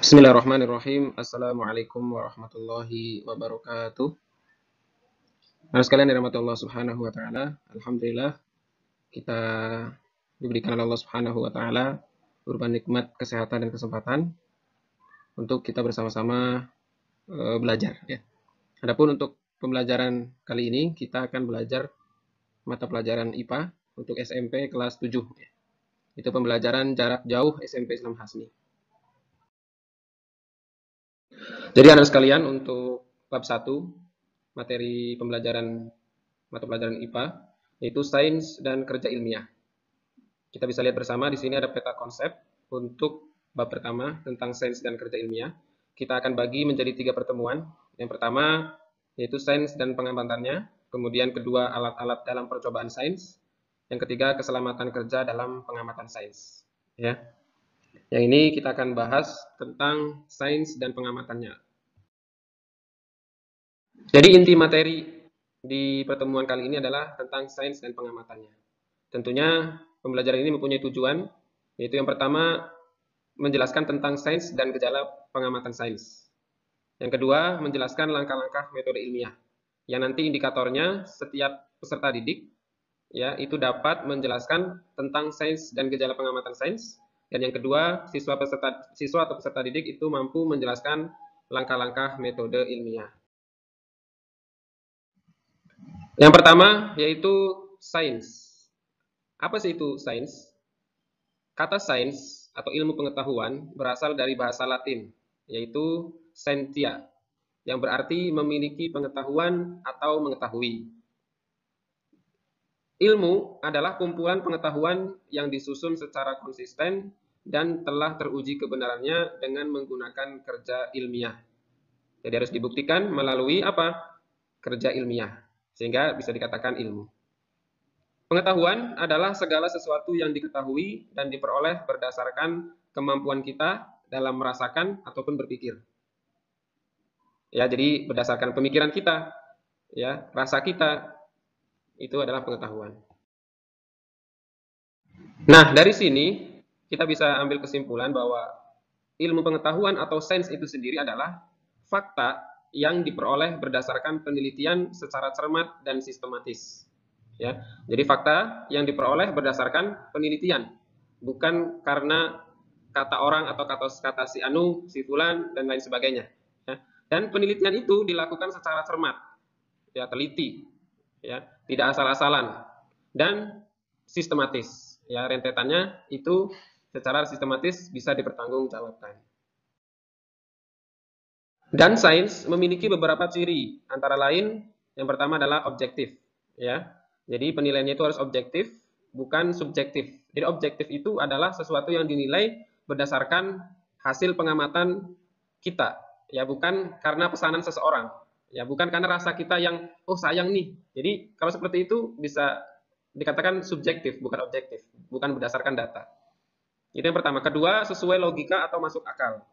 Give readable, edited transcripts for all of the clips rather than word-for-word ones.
Bismillahirrahmanirrahim. Assalamualaikum warahmatullahi wabarakatuh. Anak sekalian dirahmati Allah Subhanahu wa taala. Alhamdulillah kita diberikan oleh Allah Subhanahu wa taala berupa nikmat kesehatan dan kesempatan untuk kita bersama-sama belajar ya. Adapun untuk pembelajaran kali ini kita akan belajar mata pelajaran IPA untuk SMP kelas 7 ya. Itu pembelajaran jarak jauh SMP Islam Hasni. Jadi anak sekalian untuk bab 1 materi pembelajaran mata pelajaran IPA yaitu sains dan kerja ilmiah. Kita bisa lihat bersama di sini ada peta konsep untuk bab pertama tentang sains dan kerja ilmiah. Kita akan bagi menjadi 3 pertemuan. Yang pertama yaitu sains dan pengamatannya, kemudian kedua alat-alat dalam percobaan sains, yang ketiga keselamatan kerja dalam pengamatan sains. Ya. Yang ini kita akan bahas tentang sains dan pengamatannya. Jadi inti materi di pertemuan kali ini adalah tentang sains dan pengamatannya. Tentunya pembelajaran ini mempunyai tujuan, yaitu yang pertama menjelaskan tentang sains dan gejala pengamatan sains. Yang kedua menjelaskan langkah-langkah metode ilmiah, yang nanti indikatornya setiap peserta didik ya itu dapat menjelaskan tentang sains dan gejala pengamatan sains. Dan yang kedua siswa atau peserta didik itu mampu menjelaskan langkah-langkah metode ilmiah. Yang pertama yaitu sains. Apa sih itu sains? Kata sains atau ilmu pengetahuan berasal dari bahasa Latin, yaitu scientia, yang berarti memiliki pengetahuan atau mengetahui. Ilmu adalah kumpulan pengetahuan yang disusun secara konsisten dan telah teruji kebenarannya dengan menggunakan kerja ilmiah. Jadi harus dibuktikan melalui apa? Kerja ilmiah. Sehingga bisa dikatakan ilmu. Pengetahuan adalah segala sesuatu yang diketahui dan diperoleh berdasarkan kemampuan kita dalam merasakan ataupun berpikir. Ya, jadi berdasarkan pemikiran kita, ya, rasa kita, itu adalah pengetahuan. Nah, dari sini kita bisa ambil kesimpulan bahwa ilmu pengetahuan atau sains itu sendiri adalah fakta yang diperoleh berdasarkan penelitian secara cermat dan sistematis. Ya, jadi fakta yang diperoleh berdasarkan penelitian, bukan karena kata orang atau kata si anu, si fulan dan lain sebagainya. Ya. Dan penelitian itu dilakukan secara cermat, ya teliti, ya tidak asal-asalan dan sistematis. Ya rentetannya itu secara sistematis bisa dipertanggungjawabkan. Dan sains memiliki beberapa ciri, antara lain yang pertama adalah objektif, ya. Jadi penilaiannya itu harus objektif, bukan subjektif. Jadi objektif itu adalah sesuatu yang dinilai berdasarkan hasil pengamatan kita, ya bukan karena pesanan seseorang, ya bukan karena rasa kita yang oh sayang nih. Jadi kalau seperti itu bisa dikatakan subjektif, bukan objektif, bukan berdasarkan data. Itu yang pertama. Kedua, sesuai logika atau masuk akal.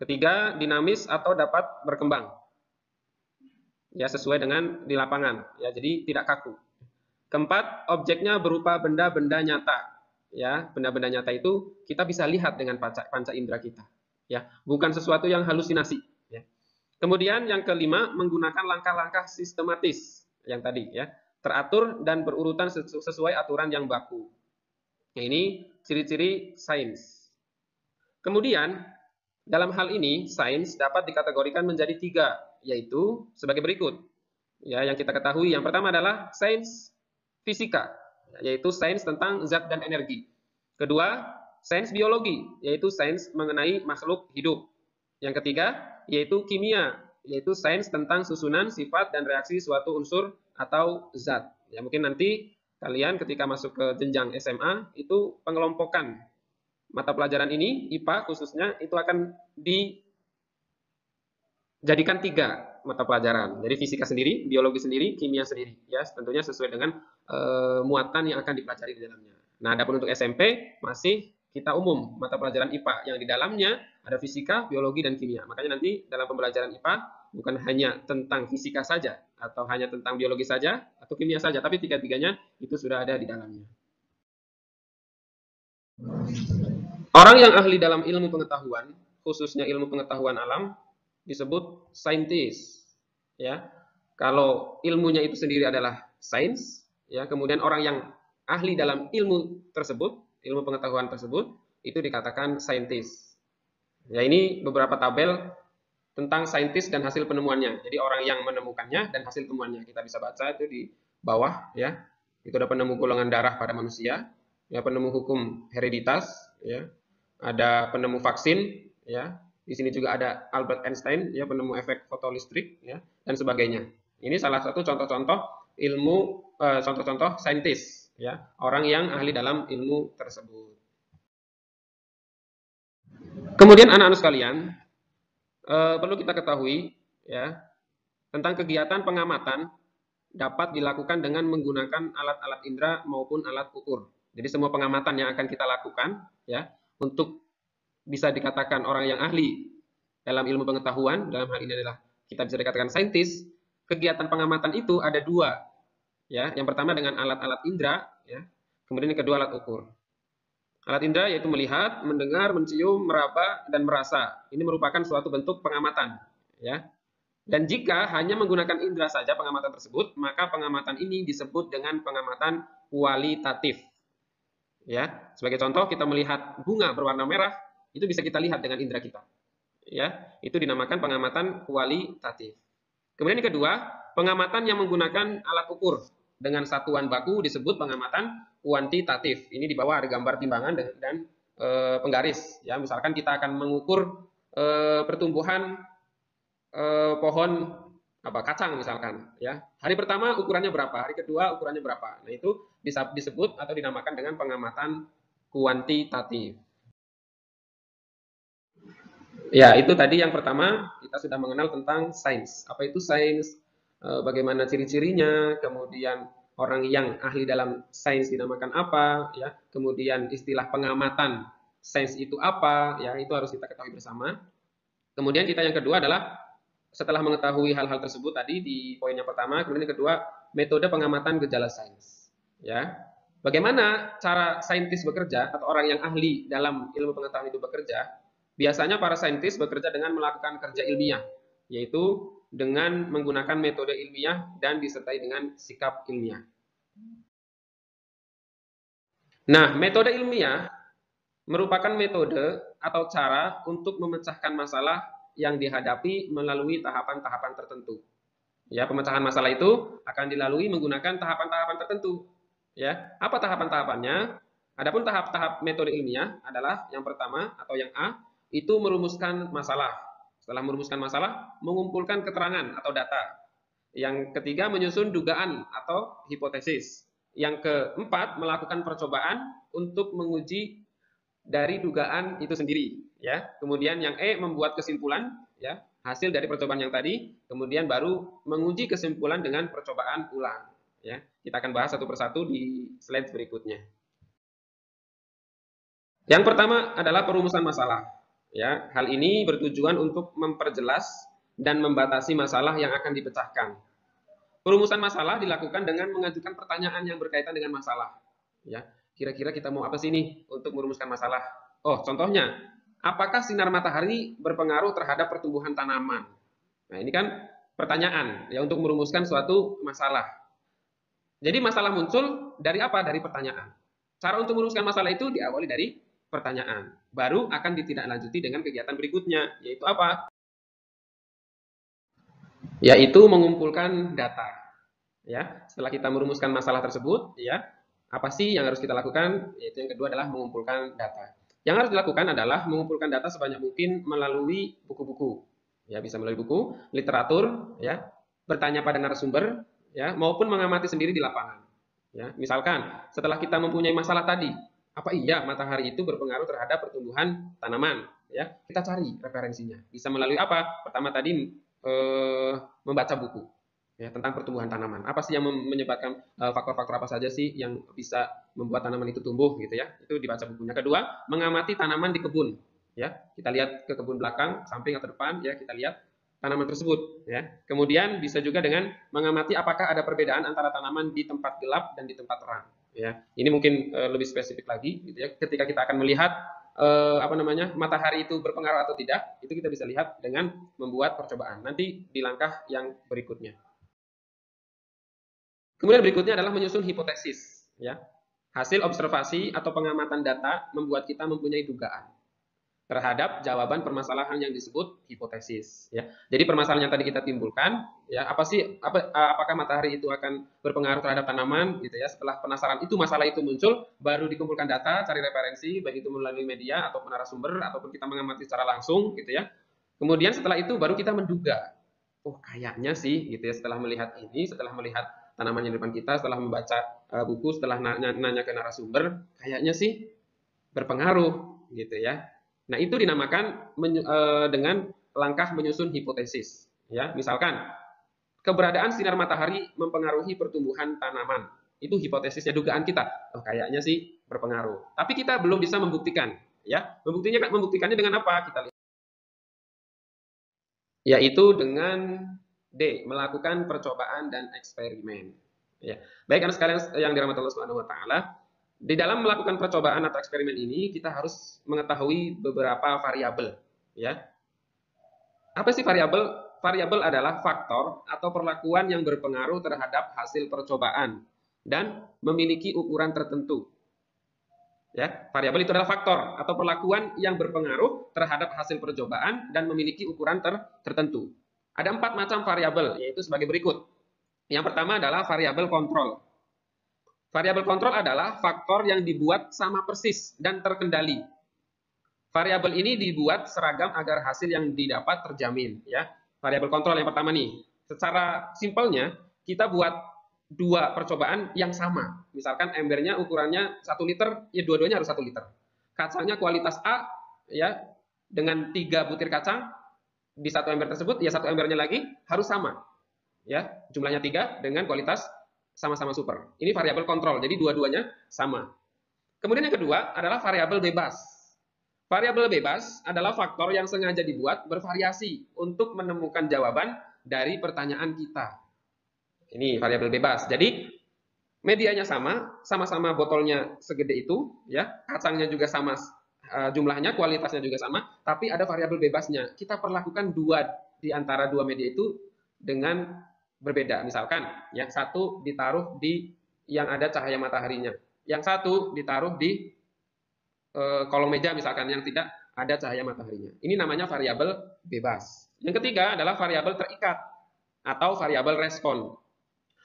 Ketiga, dinamis atau dapat berkembang. Ya, sesuai dengan di lapangan. Ya, jadi tidak kaku. Keempat, objeknya berupa benda-benda nyata. Ya, benda-benda nyata itu kita bisa lihat dengan panca indera kita. Ya, bukan sesuatu yang halusinasi. Ya. Kemudian yang kelima, menggunakan langkah-langkah sistematis yang tadi ya, teratur dan berurutan sesuai aturan yang baku. Nah, ini ciri-ciri sains. Kemudian dalam hal ini, sains dapat dikategorikan menjadi 3, yaitu sebagai berikut. Ya, yang kita ketahui, yang pertama adalah sains fisika, yaitu sains tentang zat dan energi. Kedua, sains biologi, yaitu sains mengenai makhluk hidup. Yang ketiga, yaitu kimia, yaitu sains tentang susunan, sifat, dan reaksi suatu unsur atau zat. Ya, mungkin nanti kalian ketika masuk ke jenjang SMA, itu pengelompokan mata pelajaran ini, IPA khususnya, itu akan dijadikan 3 mata pelajaran. Jadi fisika sendiri, biologi sendiri, kimia sendiri. Ya, tentunya sesuai dengan muatan yang akan dipelajari di dalamnya. Nah, adapun untuk SMP, masih kita umum mata pelajaran IPA yang di dalamnya ada fisika, biologi, dan kimia. Makanya nanti dalam pembelajaran IPA bukan hanya tentang fisika saja, atau hanya tentang biologi saja, atau kimia saja, tapi 3-3-nya itu sudah ada di dalamnya. Orang yang ahli dalam ilmu pengetahuan khususnya ilmu pengetahuan alam disebut saintis, ya. Kalau ilmunya itu sendiri adalah sains, ya, kemudian orang yang ahli dalam ilmu tersebut, ilmu pengetahuan tersebut, itu dikatakan saintis. Ya, ini beberapa tabel tentang saintis dan hasil penemuannya. Jadi orang yang menemukannya dan hasil temuannya. Kita bisa baca itu di bawah, ya. Itu ada penemu golongan darah pada manusia, ya, penemu hukum hereditas, ya. Ada penemu vaksin, ya. Di sini juga ada Albert Einstein, ya, penemu efek fotolistrik, ya, dan sebagainya. Ini salah satu contoh-contoh ilmu, contoh-contoh saintis, ya, orang yang ahli dalam ilmu tersebut. Kemudian anak-anak sekalian, perlu kita ketahui, ya, tentang kegiatan pengamatan dapat dilakukan dengan menggunakan alat-alat indera maupun alat ukur. Jadi semua pengamatan yang akan kita lakukan, ya, untuk bisa dikatakan orang yang ahli dalam ilmu pengetahuan, dalam hal ini adalah kita bisa dikatakan saintis. Kegiatan pengamatan itu ada dua, ya. Yang pertama dengan alat-alat indera, ya. Kemudian yang kedua alat ukur. Alat indera yaitu melihat, mendengar, mencium, meraba, dan merasa. Ini merupakan suatu bentuk pengamatan, ya. Dan jika hanya menggunakan indera saja pengamatan tersebut, maka pengamatan ini disebut dengan pengamatan kualitatif. Ya, sebagai contoh kita melihat bunga berwarna merah, itu bisa kita lihat dengan indera kita. Ya, itu dinamakan pengamatan kualitatif. Kemudian yang kedua, pengamatan yang menggunakan alat ukur dengan satuan baku disebut pengamatan kuantitatif. Ini di bawah ada gambar timbangan dan penggaris. Ya, misalkan kita akan mengukur pertumbuhan pohon kacang misalkan, ya. Hari pertama ukurannya berapa, hari kedua ukurannya berapa. Nah, itu bisa disebut atau dinamakan dengan pengamatan kuantitatif. Ya, itu tadi yang pertama kita sudah mengenal tentang sains. Apa itu sains? Bagaimana ciri-cirinya? Kemudian orang yang ahli dalam sains dinamakan apa? Ya, kemudian istilah pengamatan sains itu apa? Ya, itu harus kita ketahui bersama. Kemudian kita yang kedua adalah setelah mengetahui hal-hal tersebut tadi di poin yang pertama, kemudian yang kedua, metode pengamatan gejala sains. Ya, bagaimana cara saintis bekerja atau orang yang ahli dalam ilmu pengetahuan itu bekerja? Biasanya para saintis bekerja dengan melakukan kerja ilmiah, yaitu dengan menggunakan metode ilmiah dan disertai dengan sikap ilmiah. Nah, metode ilmiah merupakan metode atau cara untuk memecahkan masalah yang dihadapi melalui tahapan-tahapan tertentu. Ya, pemecahan masalah itu akan dilalui menggunakan tahapan-tahapan tertentu. Ya, apa tahapan-tahapannya? Adapun tahap-tahap metode ilmiah adalah yang pertama atau yang A, itu merumuskan masalah. Setelah merumuskan masalah, mengumpulkan keterangan atau data. Yang ketiga, menyusun dugaan atau hipotesis. Yang keempat, melakukan percobaan untuk menguji dari dugaan itu sendiri, ya. Kemudian yang E, membuat kesimpulan, ya, hasil dari percobaan yang tadi, kemudian baru menguji kesimpulan dengan percobaan ulang, ya. Kita akan bahas satu persatu di slide berikutnya. Yang pertama adalah perumusan masalah, ya. Hal ini bertujuan untuk memperjelas dan membatasi masalah yang akan dipecahkan. Perumusan masalah dilakukan dengan mengajukan pertanyaan yang berkaitan dengan masalah, ya. Kira-kira kita mau apa sih nih untuk merumuskan masalah? Oh, contohnya, apakah sinar matahari berpengaruh terhadap pertumbuhan tanaman? Nah, ini kan pertanyaan ya untuk merumuskan suatu masalah. Jadi masalah muncul dari apa? Dari pertanyaan. Cara untuk merumuskan masalah itu diawali dari pertanyaan. Baru akan ditindaklanjuti dengan kegiatan berikutnya, yaitu apa? Yaitu mengumpulkan data. Ya, setelah kita merumuskan masalah tersebut, ya, apa sih yang harus kita lakukan? Yaitu yang kedua adalah mengumpulkan data. Yang harus dilakukan adalah mengumpulkan data sebanyak mungkin melalui buku-buku. Ya, bisa melalui buku, literatur, ya, bertanya pada narasumber, ya, maupun mengamati sendiri di lapangan. Ya, misalkan setelah kita mempunyai masalah tadi, apa iya matahari itu berpengaruh terhadap pertumbuhan tanaman? Ya, kita cari referensinya. Bisa melalui apa? Pertama tadi membaca buku. Ya, tentang pertumbuhan tanaman. Apa sih yang menyebabkan faktor-faktor apa saja sih yang bisa membuat tanaman itu tumbuh gitu ya? Itu dibaca bukunya. Kedua, mengamati tanaman di kebun. Ya, kita lihat ke kebun belakang, samping atau depan, ya kita lihat tanaman tersebut. Ya, kemudian bisa juga dengan mengamati apakah ada perbedaan antara tanaman di tempat gelap dan di tempat terang. Ya, ini mungkin lebih spesifik lagi, gitu ya. Ketika kita akan melihat matahari itu berpengaruh atau tidak, itu kita bisa lihat dengan membuat percobaan. Nanti di langkah yang berikutnya. Kemudian berikutnya adalah menyusun hipotesis, ya. Hasil observasi atau pengamatan data membuat kita mempunyai dugaan terhadap jawaban permasalahan yang disebut hipotesis, ya. Jadi permasalahan yang tadi kita timbulkan, ya, apakah matahari itu akan berpengaruh terhadap tanaman, gitu ya. Setelah penasaran itu, masalah itu muncul, baru dikumpulkan data, cari referensi, baik itu melalui media ataupun narasumber ataupun kita mengamati secara langsung, gitu ya. Kemudian setelah itu baru kita menduga, oh kayaknya sih, gitu ya. Setelah melihat ini, setelah melihat tanaman yang di depan kita, setelah membaca buku, setelah nanya ke narasumber, kayaknya sih berpengaruh, gitu ya. Nah, itu dinamakan dengan langkah menyusun hipotesis, ya. Misalkan keberadaan sinar matahari mempengaruhi pertumbuhan tanaman. Itu hipotesisnya, dugaan kita. Oh, kayaknya sih berpengaruh. Tapi kita belum bisa membuktikan, ya. Membuktikannya dengan apa? Kita lihat. Yaitu dengan D, melakukan percobaan dan eksperimen. Ya. Baik, anak sekalian yang dirahmati Allah Subhanahu wa taala, di dalam melakukan percobaan atau eksperimen ini kita harus mengetahui beberapa variabel, ya. Apa sih variabel? Variabel adalah faktor atau perlakuan yang berpengaruh terhadap hasil percobaan dan memiliki ukuran tertentu. Ya, variabel itu adalah faktor atau perlakuan yang berpengaruh terhadap hasil percobaan dan memiliki ukuran tertentu. Ada 4 macam variabel, yaitu sebagai berikut. Yang pertama adalah variabel kontrol. Variabel kontrol adalah faktor yang dibuat sama persis dan terkendali. Variabel ini dibuat seragam agar hasil yang didapat terjamin, ya. Variabel kontrol yang pertama nih. Secara simpelnya kita buat 2 percobaan yang sama. Misalkan embernya ukurannya 1 liter, ya dua-duanya harus 1 liter. Kacangnya kualitas A, ya, dengan 3 butir kacang di 1 ember tersebut, ya 1 embernya lagi harus sama, ya, jumlahnya 3 dengan kualitas sama-sama super. Ini variabel kontrol, jadi dua-duanya sama. Kemudian yang kedua adalah variabel bebas. Variabel bebas adalah faktor yang sengaja dibuat bervariasi untuk menemukan jawaban dari pertanyaan kita. Ini variabel bebas. Jadi medianya sama-sama botolnya segede itu, ya, kacangnya juga sama jumlahnya, kualitasnya juga sama, tapi ada variabel bebasnya. Kita perlakukan di antara 2 media itu dengan berbeda. Misalkan, yang satu ditaruh di yang ada cahaya mataharinya, yang satu ditaruh di kolong meja misalkan yang tidak ada cahaya mataharinya. Ini namanya variabel bebas. Yang ketiga adalah variabel terikat atau variabel respon.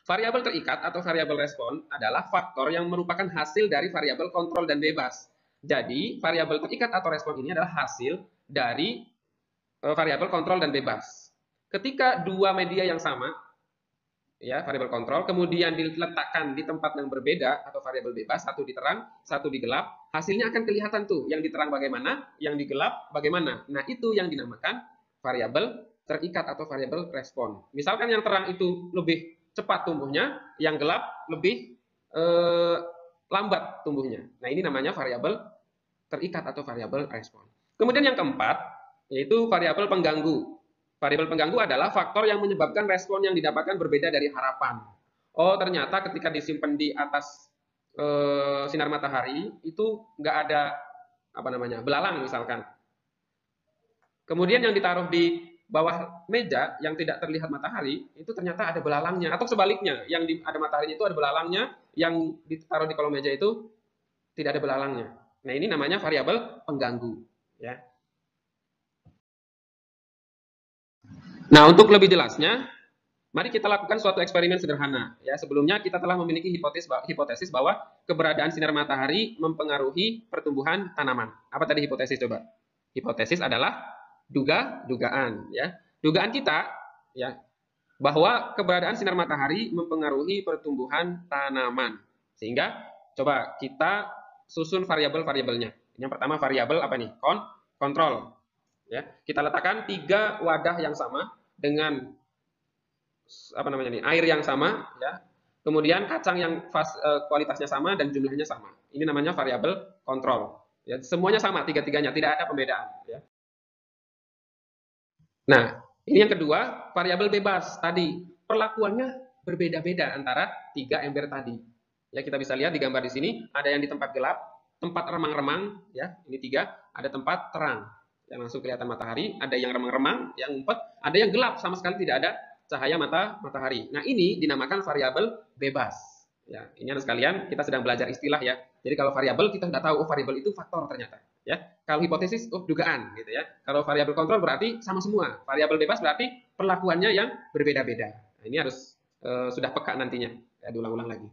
Variabel terikat atau variabel respon adalah faktor yang merupakan hasil dari variabel kontrol dan bebas. Jadi, variabel terikat atau respon ini adalah hasil dari variabel kontrol dan bebas. Ketika 2 media yang sama, ya, variabel kontrol, kemudian diletakkan di tempat yang berbeda atau variabel bebas, satu diterang, satu digelap, hasilnya akan kelihatan tuh, yang diterang bagaimana, yang digelap bagaimana. Nah, itu yang dinamakan variabel terikat atau variabel respon. Misalkan yang terang itu lebih cepat tumbuhnya, yang gelap lebih lambat tumbuhnya. Nah, ini namanya variabel terikat atau variabel respon. Kemudian yang keempat, yaitu variabel pengganggu. Variabel pengganggu adalah faktor yang menyebabkan respon yang didapatkan berbeda dari harapan. Oh, ternyata ketika disimpan di atas sinar matahari itu nggak ada belalang misalkan. Kemudian yang ditaruh di bawah meja yang tidak terlihat matahari itu ternyata ada belalangnya, atau sebaliknya, yang ada matahari itu ada belalangnya, yang ditaruh di kolong meja itu tidak ada belalangnya. Nah, ini namanya variabel pengganggu, ya. Nah, untuk lebih jelasnya, mari kita lakukan suatu eksperimen sederhana. Ya, sebelumnya kita telah memiliki hipotesis bahwa keberadaan sinar matahari mempengaruhi pertumbuhan tanaman. Apa tadi hipotesis coba? Hipotesis adalah dugaan, ya. Dugaan kita, ya, bahwa keberadaan sinar matahari mempengaruhi pertumbuhan tanaman. Sehingga coba kita susun variabel-variabelnya. Yang pertama variabel apa nih? Kontrol. Ya, kita letakkan 3 wadah yang sama dengan air yang sama, ya. Kemudian kacang yang kualitasnya sama dan jumlahnya sama. Ini namanya variabel kontrol. Ya, semuanya sama, tiga-tiganya, tidak ada pembedaan. Ya. Nah, ini yang kedua, variabel bebas. Tadi perlakuannya berbeda-beda antara 3 ember tadi. Ya, kita bisa lihat di gambar di sini, ada yang di tempat gelap, tempat remang-remang, ya, ini 3, ada tempat terang yang langsung kelihatan matahari, ada yang remang-remang, yang ngumpet, ada yang gelap sama sekali tidak ada cahaya matahari. Nah, ini dinamakan variabel bebas. Ya, ini anak sekalian, kita sedang belajar istilah ya. Jadi kalau variabel kita sudah tahu, oh variabel itu faktor ternyata. Ya, kalau hipotesis, oh dugaan, gitu ya. Kalau variabel kontrol berarti sama semua. Variabel bebas berarti perlakuannya yang berbeda-beda. Nah, ini harus sudah peka nantinya. Ya, diulang-ulang lagi.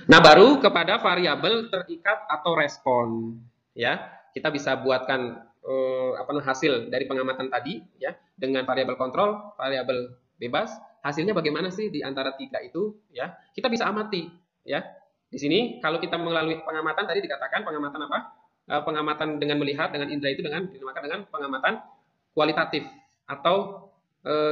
Nah, baru kepada variabel terikat atau respon. Ya, kita bisa buatkan hasil dari pengamatan tadi ya dengan variabel kontrol, variabel bebas. Hasilnya bagaimana sih di antara 3 itu ya? Kita bisa amati ya. Di sini kalau kita melalui pengamatan tadi dikatakan pengamatan apa? Pengamatan dengan melihat dengan indera itu dinamakan dengan pengamatan kualitatif atau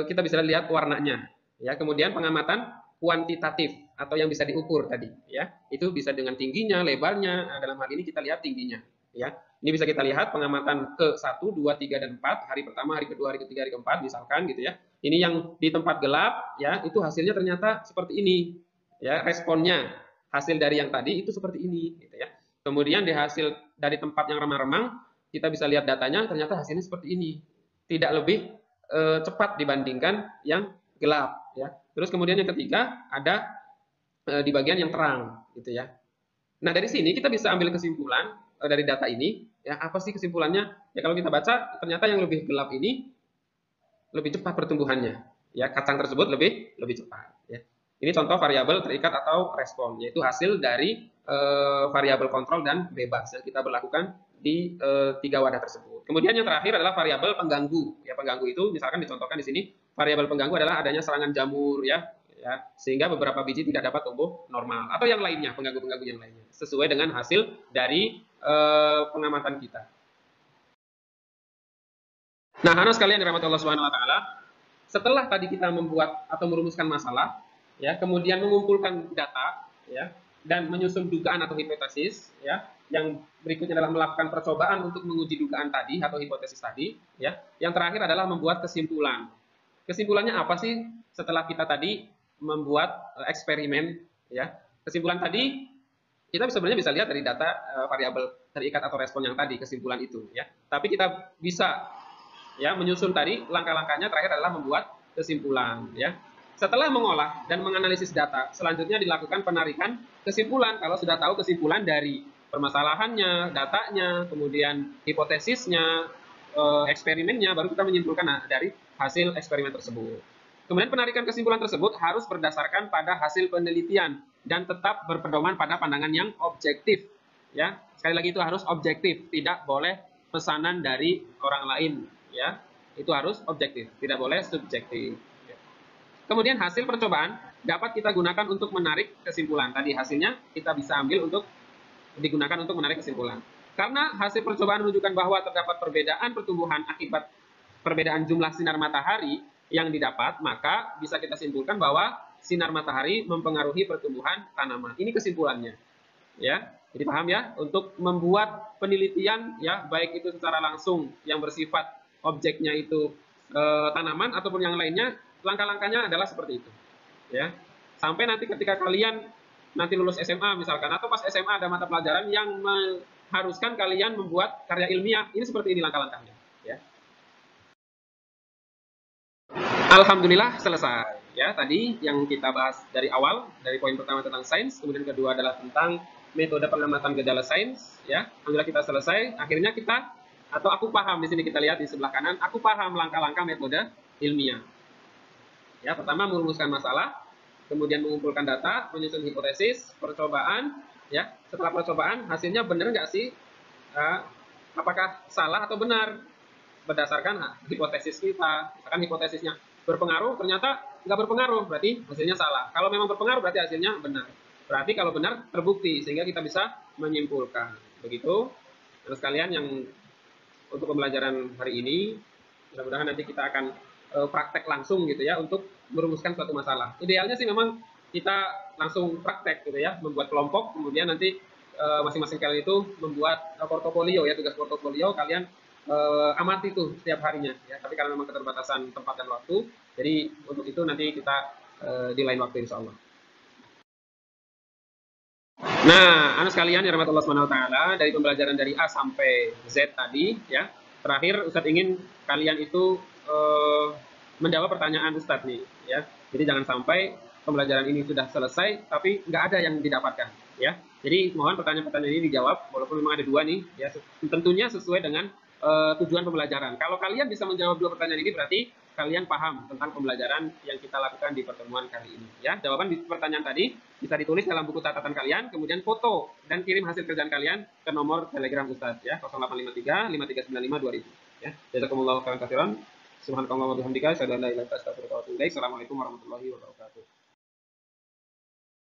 kita bisa lihat warnanya ya. Kemudian pengamatan kuantitatif atau yang bisa diukur tadi ya, itu bisa dengan tingginya, lebarnya. Nah, dalam hal ini kita lihat tingginya ya. Ini bisa kita lihat pengamatan ke 1, 2, 3, dan 4, hari pertama, hari kedua, hari ketiga, hari keempat misalkan gitu ya. Ini yang di tempat gelap ya, itu hasilnya ternyata seperti ini ya, responnya hasil dari yang tadi itu seperti ini gitu ya. Kemudian di hasil dari tempat yang remang-remang kita bisa lihat datanya, ternyata hasilnya seperti ini, tidak lebih cepat dibandingkan yang gelap ya. Terus kemudian yang ketiga ada di bagian yang terang gitu ya. Nah, dari sini kita bisa ambil kesimpulan dari data ini ya, apa sih kesimpulannya? Ya kalau kita baca ternyata yang lebih gelap ini lebih cepat pertumbuhannya. Ya, kacang tersebut lebih cepat ya. Ini contoh variabel terikat atau respon, yaitu hasil dari variabel kontrol dan bebas yang kita berlakukan di 3 wadah tersebut. Kemudian yang terakhir adalah variabel pengganggu. Ya, pengganggu itu misalkan dicontohkan di sini, variabel pengganggu adalah adanya serangan jamur ya, sehingga beberapa biji tidak dapat tumbuh normal atau yang lainnya, pengganggu-pengganggu yang lainnya, sesuai dengan hasil dari pengamatan kita. Nah, anak sekalian dirahmati Allah Subhanahu wa taala, setelah tadi kita membuat atau merumuskan masalah, ya, kemudian mengumpulkan data, ya, dan menyusun dugaan atau hipotesis, ya, yang berikutnya adalah melakukan percobaan untuk menguji dugaan tadi atau hipotesis tadi, ya. Yang terakhir adalah membuat kesimpulan. Kesimpulannya apa sih setelah kita tadi membuat eksperimen, ya? Kesimpulan tadi kita sebenarnya bisa lihat dari data variabel terikat atau respon yang tadi, kesimpulan itu, ya. Tapi kita bisa ya menyusun tadi langkah-langkahnya, terakhir adalah membuat kesimpulan ya. Setelah mengolah dan menganalisis data, selanjutnya dilakukan penarikan kesimpulan. Kalau sudah tahu kesimpulan dari permasalahannya, datanya, kemudian hipotesisnya, eksperimennya, baru kita menyimpulkan dari hasil eksperimen tersebut. Kemudian penarikan kesimpulan tersebut harus berdasarkan pada hasil penelitian dan tetap berpedoman pada pandangan yang objektif. Ya, sekali lagi itu harus objektif, tidak boleh pesanan dari orang lain. Ya, itu harus objektif, tidak boleh subjektif. Kemudian hasil percobaan dapat kita gunakan untuk menarik kesimpulan. Tadi hasilnya kita bisa ambil untuk digunakan untuk menarik kesimpulan. Karena hasil percobaan menunjukkan bahwa terdapat perbedaan pertumbuhan akibat perbedaan jumlah sinar matahari yang didapat, maka bisa kita simpulkan bahwa sinar matahari mempengaruhi pertumbuhan tanaman. Ini kesimpulannya. Ya, jadi paham ya, untuk membuat penelitian ya, baik itu secara langsung yang bersifat objeknya itu tanaman ataupun yang lainnya, langkah-langkahnya adalah seperti itu ya. Sampai nanti ketika kalian nanti lulus SMA misalkan, atau pas SMA ada mata pelajaran yang mengharuskan kalian membuat karya ilmiah, ini seperti ini langkah-langkahnya ya. Alhamdulillah selesai ya, tadi yang kita bahas dari awal, dari poin pertama tentang sains, kemudian kedua adalah tentang metode pengamatan gejala sains ya. Alhamdulillah kita selesai. Akhirnya kita, atau aku paham, di sini kita lihat di sebelah kanan, aku paham langkah-langkah metode ilmiah. Ya, pertama merumuskan masalah, kemudian mengumpulkan data, menyusun hipotesis, percobaan, ya. Setelah percobaan, hasilnya benar nggak sih? Apakah salah atau benar? Berdasarkan hipotesis kita. Misalkan hipotesisnya berpengaruh, ternyata nggak berpengaruh, berarti hasilnya salah. Kalau memang berpengaruh, berarti hasilnya benar. Berarti kalau benar, terbukti, sehingga kita bisa menyimpulkan. Begitu, terus kalian yang untuk pembelajaran hari ini, mudah-mudahan nanti kita akan praktek langsung gitu ya, untuk merumuskan suatu masalah. Idealnya sih memang kita langsung praktek gitu ya, membuat kelompok, kemudian nanti masing-masing kalian itu membuat portofolio ya, tugas portofolio kalian amati tuh setiap harinya ya. Tapi kalau memang keterbatasan tempat dan waktu, jadi untuk itu nanti kita di lain waktu insya Allah. Nah, anak sekalian yang rahmat Allah Subhanahu wa taala, dari pembelajaran dari A sampai Z tadi ya. Terakhir Ustadz ingin kalian itu menjawab pertanyaan Ustadz nih ya. Jadi jangan sampai pembelajaran ini sudah selesai tapi nggak ada yang didapatkan ya. Jadi mohon pertanyaan-pertanyaan ini dijawab walaupun memang ada dua nih ya. Tentunya sesuai dengan tujuan pembelajaran. Kalau kalian bisa menjawab dua pertanyaan ini berarti kalian paham tentang pembelajaran yang kita lakukan di pertemuan kali ini ya. Jawaban di pertanyaan tadi bisa ditulis dalam buku catatan kalian, kemudian foto dan kirim hasil kerjaan kalian ke nomor Telegram Ustadz ya 0853 5395 2000 ya. Jazakumullah khairan katsiran. Subhanakallahumma wa bihamdika asyhadu an la ilaha illa anta astaghfiruka wa atubu ilaik. Assalamualaikum warahmatullahi wabarakatuh.